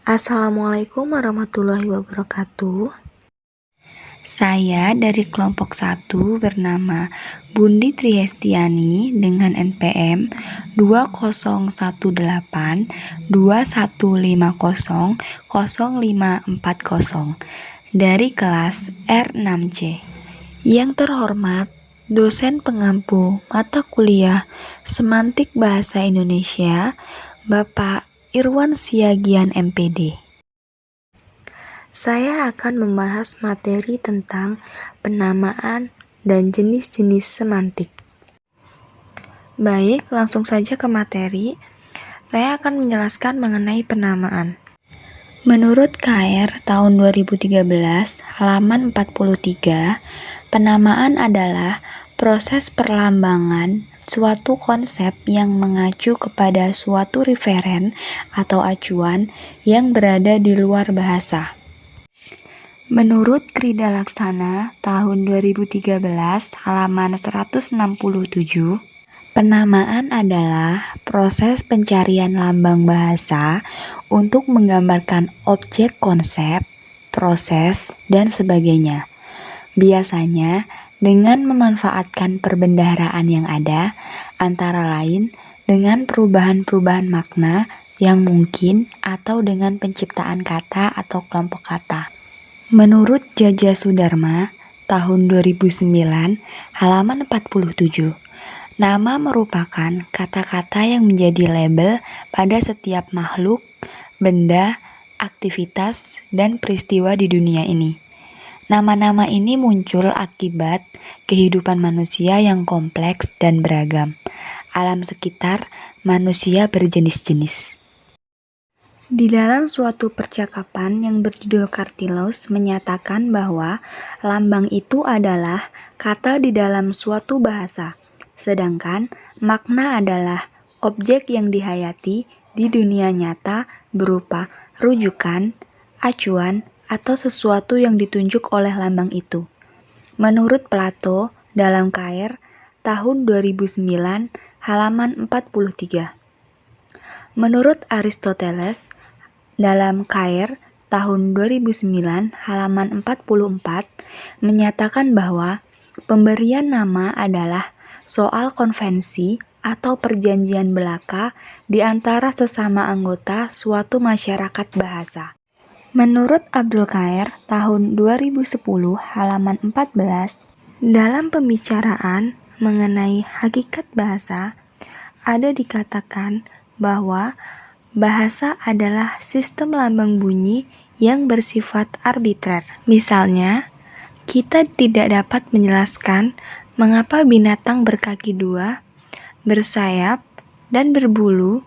Assalamualaikum warahmatullahi wabarakatuh. Saya dari kelompok 1 bernama Bundi Triestiani dengan NPM 201821500540 dari kelas R6C. Yang terhormat dosen pengampu mata kuliah Semantik Bahasa Indonesia, Bapak Irwan Siagian MPD. Saya akan membahas materi tentang penamaan dan jenis-jenis semantik. Baik, langsung saja ke materi. Saya akan menjelaskan mengenai penamaan. Menurut KR tahun 2013, halaman 43, penamaan adalah proses perlambangan suatu konsep yang mengacu kepada suatu referen atau acuan yang berada di luar bahasa. Menurut Krida Laksana tahun 2013 halaman 167, penamaan adalah proses pencarian lambang bahasa untuk menggambarkan objek konsep, proses, dan sebagainya. Biasanya dengan memanfaatkan perbendaharaan yang ada, antara lain dengan perubahan-perubahan makna yang mungkin atau dengan penciptaan kata atau kelompok kata. Menurut Jaja Sudarma tahun 2009 halaman 47, nama merupakan kata-kata yang menjadi label pada setiap makhluk, benda, aktivitas, dan peristiwa di dunia ini. Nama-nama ini muncul akibat kehidupan manusia yang kompleks dan beragam. Alam sekitar manusia berjenis-jenis. Di dalam suatu percakapan yang berjudul Kartilos menyatakan bahwa lambang itu adalah kata di dalam suatu bahasa, sedangkan makna adalah objek yang dihayati di dunia nyata berupa rujukan, acuan, atau sesuatu yang ditunjuk oleh lambang itu. Menurut Plato dalam KR tahun 2009 halaman 43. Menurut Aristoteles dalam KR tahun 2009 halaman 44 menyatakan bahwa pemberian nama adalah soal konvensi atau perjanjian belaka di antara sesama anggota suatu masyarakat bahasa. Menurut Abdul Qair tahun 2010 halaman 14, dalam pembicaraan mengenai hakikat bahasa, ada dikatakan bahwa bahasa adalah sistem lambang bunyi yang bersifat arbitrer. Misalnya, kita tidak dapat menjelaskan mengapa binatang berkaki dua, bersayap, dan berbulu,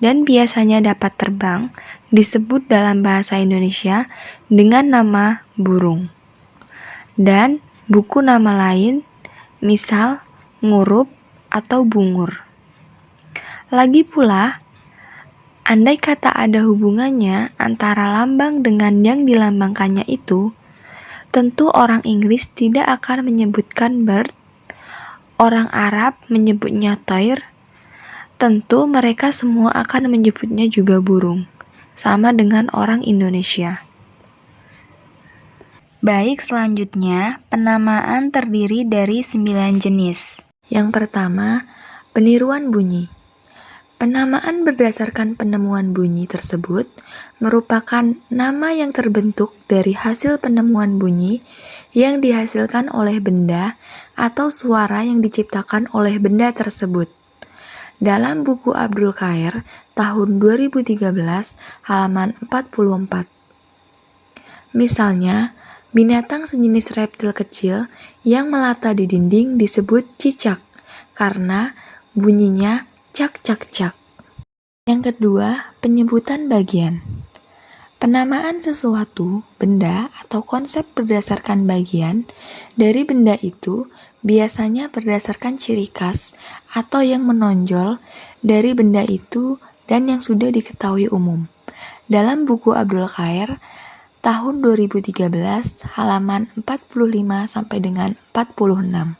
dan biasanya dapat terbang, disebut dalam bahasa Indonesia dengan nama burung. Dan buku nama lain, misal ngurup atau bungur. Lagi pula, andai kata ada hubungannya antara lambang dengan yang dilambangkannya itu, tentu orang Inggris tidak akan menyebutkan bird, orang Arab menyebutnya toir, tentu mereka semua akan menyebutnya juga burung, sama dengan orang Indonesia. Baik, selanjutnya, penamaan terdiri dari 9 jenis. Yang pertama, peniruan bunyi. Penamaan berdasarkan penemuan bunyi tersebut merupakan nama yang terbentuk dari hasil penemuan bunyi yang dihasilkan oleh benda atau suara yang diciptakan oleh benda tersebut. Dalam buku Abdul Qair tahun 2013 halaman 44. Misalnya, binatang sejenis reptil kecil yang melata di dinding disebut cicak karena bunyinya cak-cak-cak. Yang kedua, penyebutan bagian. Penamaan sesuatu, benda, atau konsep berdasarkan bagian dari benda itu biasanya berdasarkan ciri khas atau yang menonjol dari benda itu dan yang sudah diketahui umum. Dalam buku Abdul Qair tahun 2013 halaman 45 sampai dengan 46.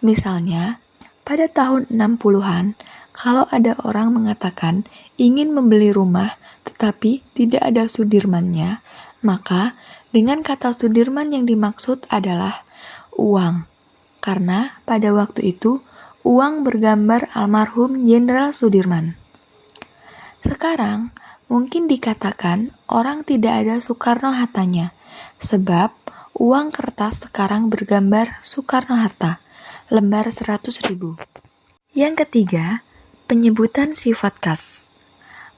Misalnya, pada tahun 60-an, kalau ada orang mengatakan ingin membeli rumah tapi tidak ada sudirmannya, maka dengan kata sudirman yang dimaksud adalah uang. Karena pada waktu itu, uang bergambar almarhum Jenderal Sudirman. Sekarang, mungkin dikatakan orang tidak ada Soekarno-Hattanya, sebab uang kertas sekarang bergambar Soekarno-Hatta, lembar 100.000. Yang ketiga, penyebutan sifat khas.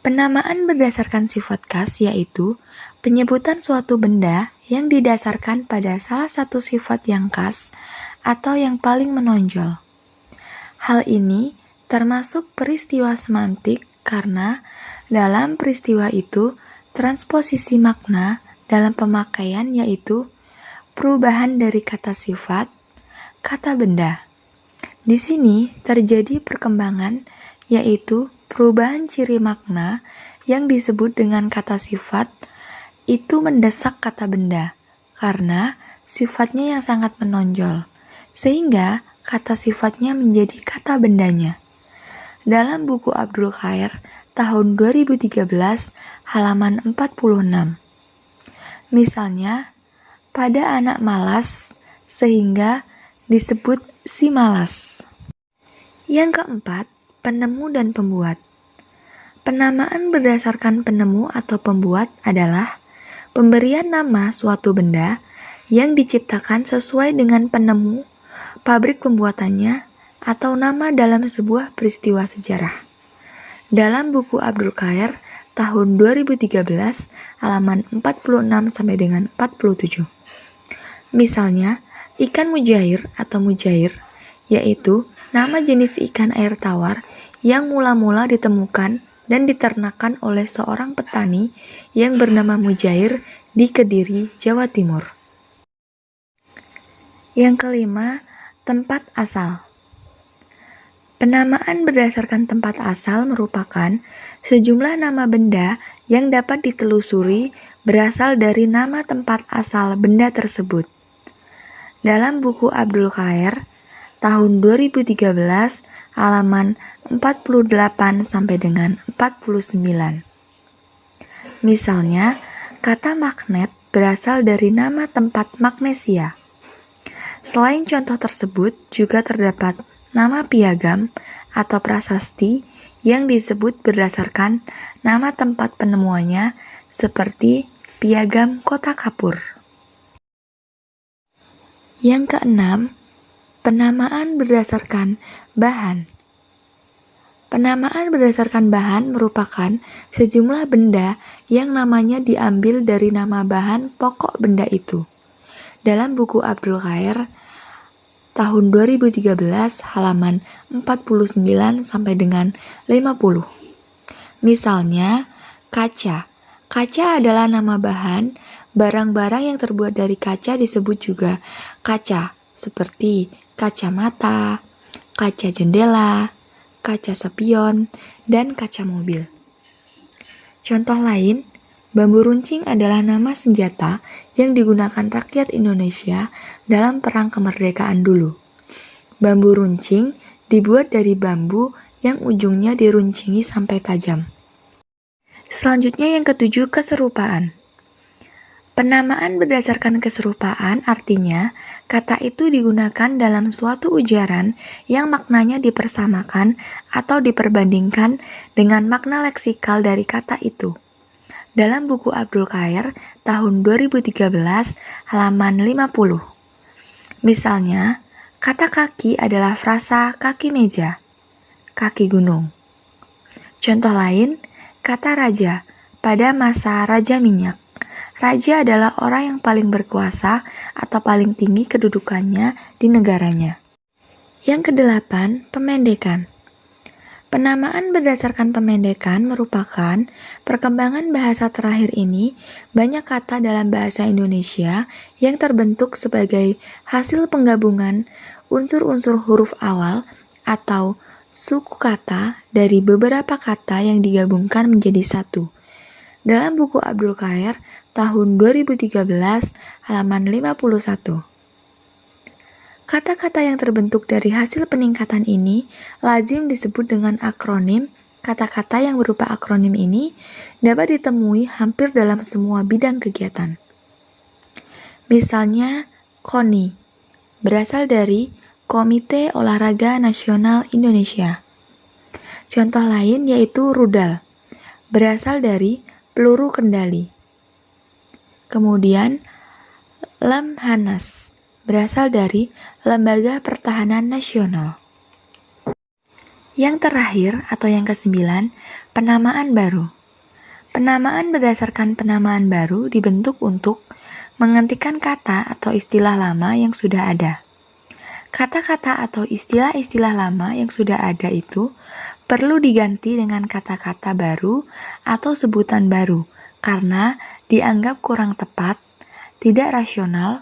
Penamaan berdasarkan sifat khas yaitu penyebutan suatu benda yang didasarkan pada salah satu sifat yang khas atau yang paling menonjol. Hal ini termasuk peristiwa semantik karena dalam peristiwa itu transposisi makna dalam pemakaian yaitu perubahan dari kata sifat, kata benda. Di sini terjadi perkembangan yaitu perubahan ciri makna yang disebut dengan kata sifat itu mendesak kata benda karena sifatnya yang sangat menonjol, sehingga kata sifatnya menjadi kata bendanya. Dalam buku Abdul Khair tahun 2013 halaman 46. Misalnya, pada anak malas sehingga disebut si malas. Yang keempat, penemu dan pembuat. Penamaan berdasarkan penemu atau pembuat adalah pemberian nama suatu benda yang diciptakan sesuai dengan penemu, pabrik pembuatannya, atau nama dalam sebuah peristiwa sejarah. Dalam buku Abdul Khair tahun 2013 halaman 46 sampai dengan 47. Misalnya, ikan mujair atau mujair yaitu nama jenis ikan air tawar yang mula-mula ditemukan dan diternakan oleh seorang petani yang bernama Mujair di Kediri, Jawa Timur. Yang kelima, tempat asal. Penamaan berdasarkan tempat asal merupakan sejumlah nama benda yang dapat ditelusuri berasal dari nama tempat asal benda tersebut. Dalam buku Abdul Khair tahun 2013 halaman 48 sampai dengan 49. Misalnya, kata magnet berasal dari nama tempat magnesia. Selain contoh tersebut, juga terdapat nama piagam atau prasasti yang disebut berdasarkan nama tempat penemuannya seperti piagam Kota Kapur. Yang keenam, penamaan berdasarkan bahan. Penamaan berdasarkan bahan merupakan sejumlah benda yang namanya diambil dari nama bahan pokok benda itu. Dalam buku Abdul Khair tahun 2013 halaman 49 sampai dengan 50. Misalnya, kaca. Kaca adalah nama bahan, barang-barang yang terbuat dari kaca disebut juga kaca, seperti kacamata, kaca jendela, kaca spion, dan kaca mobil. Contoh lain, bambu runcing adalah nama senjata yang digunakan rakyat Indonesia dalam perang kemerdekaan dulu. Bambu runcing dibuat dari bambu yang ujungnya diruncingi sampai tajam. Selanjutnya yang ketujuh, keserupaan. Penamaan berdasarkan keserupaan artinya kata itu digunakan dalam suatu ujaran yang maknanya dipersamakan atau diperbandingkan dengan makna leksikal dari kata itu. Dalam buku Abdul Khair tahun 2013 halaman 50. Misalnya, kata kaki adalah frasa kaki meja, kaki gunung. Contoh lain, kata raja pada masa Raja Minyak. Raja adalah orang yang paling berkuasa atau paling tinggi kedudukannya di negaranya. Yang kedelapan, pemendekan. Penamaan berdasarkan pemendekan merupakan perkembangan bahasa terakhir ini banyak kata dalam bahasa Indonesia yang terbentuk sebagai hasil penggabungan unsur-unsur huruf awal atau suku kata dari beberapa kata yang digabungkan menjadi satu. Dalam buku Abdul Khair tahun 2013 halaman 51. Kata-kata yang terbentuk dari hasil peningkatan ini lazim disebut dengan akronim Kata-kata yang berupa akronim ini dapat ditemui hampir dalam semua bidang kegiatan. Misalnya, KONI berasal dari Komite Olahraga Nasional Indonesia. Contoh lain yaitu rudal, berasal dari peluru kendali. Kemudian, Lemhanas, berasal dari Lembaga Pertahanan Nasional. Yang terakhir atau yang ke-9, penamaan baru. Penamaan berdasarkan penamaan baru dibentuk untuk menggantikan kata atau istilah lama yang sudah ada. Kata-kata atau istilah-istilah lama yang sudah ada itu perlu diganti dengan kata-kata baru atau sebutan baru karena dianggap kurang tepat, tidak rasional,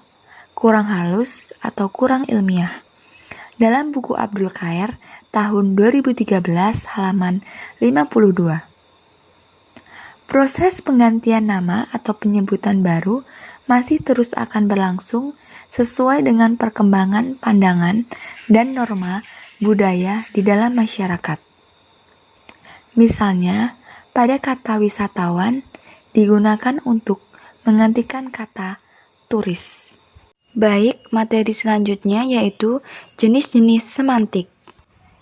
kurang halus, atau kurang ilmiah. Dalam buku Abdul Khair tahun 2013 halaman 52. Proses penggantian nama atau penyebutan baru masih terus akan berlangsung sesuai dengan perkembangan pandangan dan norma budaya di dalam masyarakat. Misalnya, pada kata wisatawan digunakan untuk menggantikan kata turis. Baik, materi selanjutnya yaitu jenis-jenis semantik.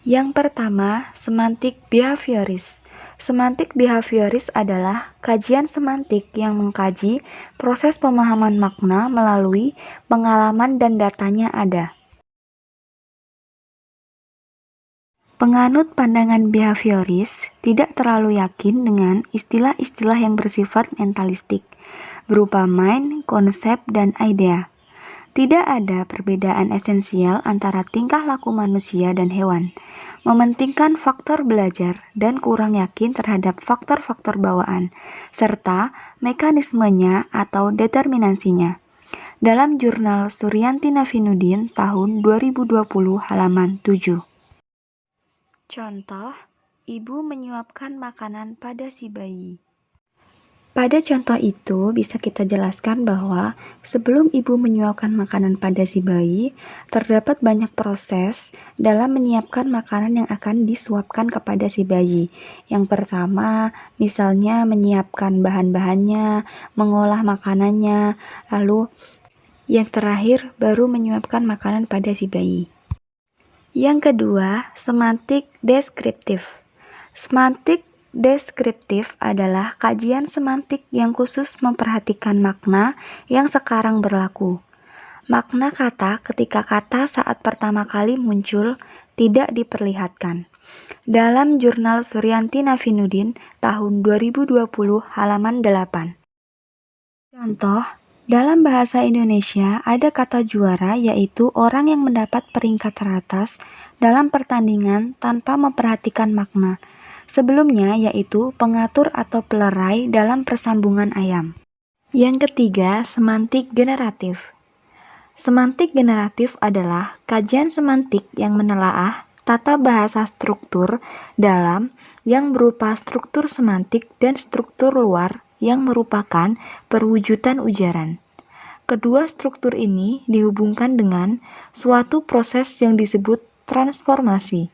Yang pertama, semantik behavioris. Semantik behavioris adalah kajian semantik yang mengkaji proses pemahaman makna melalui pengalaman dan datanya ada. Penganut pandangan behavioris tidak terlalu yakin dengan istilah-istilah yang bersifat mentalistik, berupa mind, konsep, dan idea. Tidak ada perbedaan esensial antara tingkah laku manusia dan hewan, mementingkan faktor belajar dan kurang yakin terhadap faktor-faktor bawaan, serta mekanismenya atau determinansinya. Dalam jurnal Suryanti Nafinuddin tahun 2020 halaman 7. Contoh, ibu menyuapkan makanan pada si bayi. Pada contoh itu bisa kita jelaskan bahwa sebelum ibu menyuapkan makanan pada si bayi, terdapat banyak proses dalam menyiapkan makanan yang akan disuapkan kepada si bayi. Yang pertama, misalnya menyiapkan bahan-bahannya, mengolah makanannya, lalu yang terakhir baru menyuapkan makanan pada si bayi. Yang kedua, semantik deskriptif. Semantik deskriptif adalah kajian semantik yang khusus memperhatikan makna yang sekarang berlaku. Makna kata ketika kata saat pertama kali muncul tidak diperlihatkan. Dalam jurnal Suryanti Nafinuddin tahun 2020 halaman 8. Contoh, dalam bahasa Indonesia ada kata juara yaitu orang yang mendapat peringkat teratas dalam pertandingan tanpa memperhatikan makna. Sebelumnya yaitu pengatur atau pelerai dalam persambungan ayam. Yang ketiga, semantik generatif. Semantik generatif adalah kajian semantik yang menelaah tata bahasa struktur dalam yang berupa struktur semantik dan struktur luar yang merupakan perwujudan ujaran. Kedua struktur ini dihubungkan dengan suatu proses yang disebut transformasi.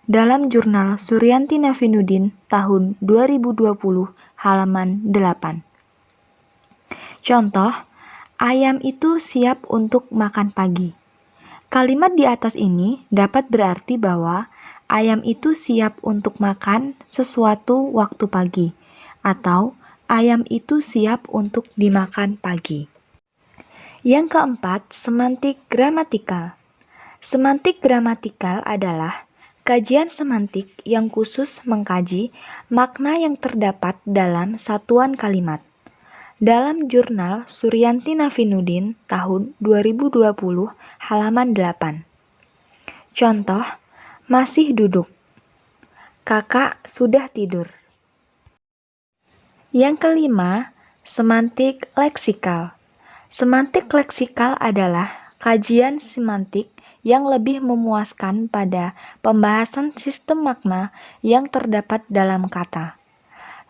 Dalam jurnal Suryanti Nafinuddin tahun 2020 halaman 8. Contoh, ayam itu siap untuk makan pagi. Kalimat di atas ini dapat berarti bahwa ayam itu siap untuk makan sesuatu waktu pagi, atau ayam itu siap untuk dimakan pagi. Yang keempat, semantik gramatikal. Semantik gramatikal adalah kajian semantik yang khusus mengkaji makna yang terdapat dalam satuan kalimat. Dalam jurnal Suryanti Nafinuddin tahun 2020 halaman 8. Contoh, masih duduk. Kakak sudah tidur. Yang kelima, semantik leksikal. Semantik leksikal adalah kajian semantik yang lebih memuaskan pada pembahasan sistem makna yang terdapat dalam kata.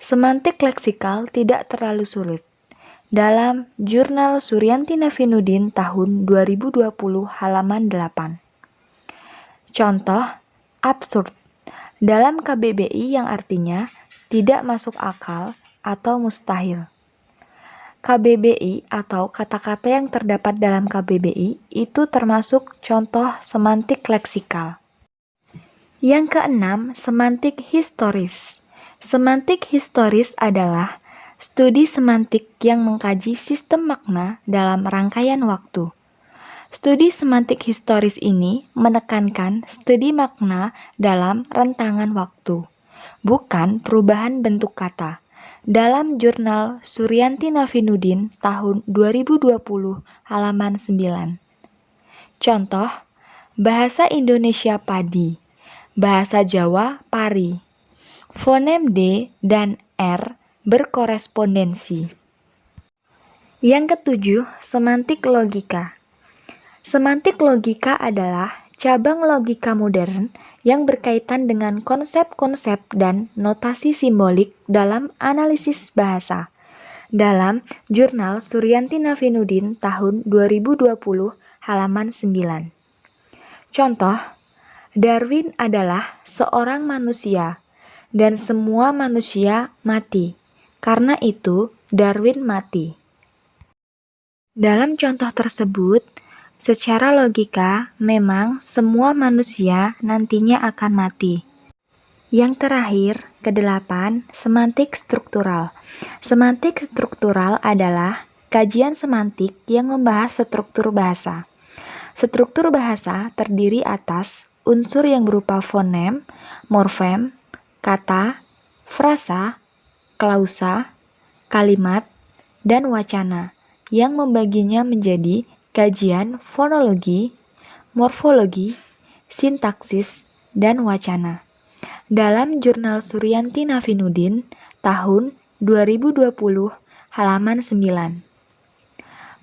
Semantik leksikal tidak terlalu sulit. Dalam jurnal Suryanti Nafinuddin tahun 2020 halaman 8. Contoh, absurd. dalam KBBI yang artinya tidak masuk akal atau mustahil. KBBI atau kata-kata yang terdapat dalam KBBI itu termasuk contoh semantik leksikal. Yang keenam, semantik historis. Semantik historis adalah studi semantik yang mengkaji sistem makna dalam rangkaian waktu. Studi semantik historis ini menekankan studi makna dalam rentangan waktu, bukan perubahan bentuk kata. Dalam jurnal Suryanti Nafinuddin tahun 2020 halaman 9. Contoh, bahasa Indonesia padi, bahasa Jawa pari. Fonem D dan R berkorespondensi. Yang ketujuh, semantik logika. Semantik logika adalah cabang logika modern yang berkaitan dengan konsep-konsep dan notasi simbolik dalam analisis bahasa. Dalam jurnal Suryanti Nafinuddin tahun 2020 halaman 9. Contoh, Darwin adalah seorang manusia dan semua manusia mati. Karena itu, Darwin mati. Dalam contoh tersebut, secara logika, memang semua manusia nantinya akan mati. Yang terakhir, kedelapan, semantik struktural. Semantik struktural adalah kajian semantik yang membahas struktur bahasa. Struktur bahasa terdiri atas unsur yang berupa fonem, morfem, kata, frasa, klausa, kalimat, dan wacana, yang membaginya menjadi kajian fonologi, morfologi, sintaksis, dan wacana. Dalam jurnal Suryanti Nafinuddin tahun 2020 halaman 9.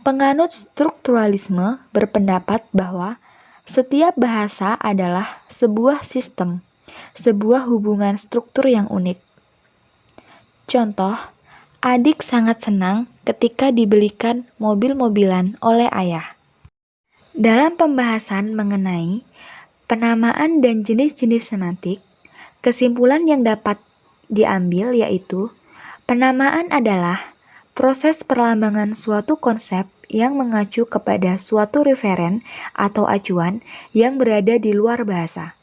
Penganut strukturalisme berpendapat bahwa setiap bahasa adalah sebuah sistem, sebuah hubungan struktur yang unik. Contoh, adik sangat senang ketika dibelikan mobil-mobilan oleh ayah. Dalam pembahasan mengenai penamaan dan jenis-jenis semantik, kesimpulan yang dapat diambil yaitu penamaan adalah proses perlambangan suatu konsep yang mengacu kepada suatu referen atau acuan yang berada di luar bahasa.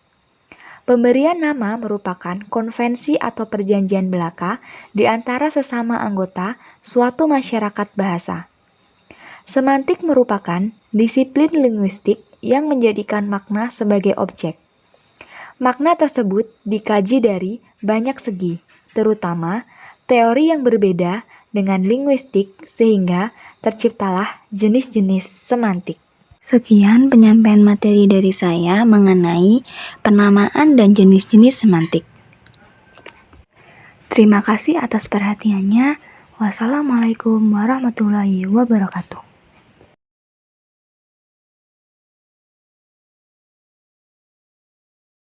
Pemberian nama merupakan konvensi atau perjanjian belaka di antara sesama anggota suatu masyarakat bahasa. Semantik merupakan disiplin linguistik yang menjadikan makna sebagai objek. Makna tersebut dikaji dari banyak segi, terutama teori yang berbeda dengan linguistik sehingga terciptalah jenis-jenis semantik. Sekian penyampaian materi dari saya mengenai penamaan dan jenis-jenis semantik. Terima kasih atas perhatiannya. Wassalamualaikum warahmatullahi wabarakatuh.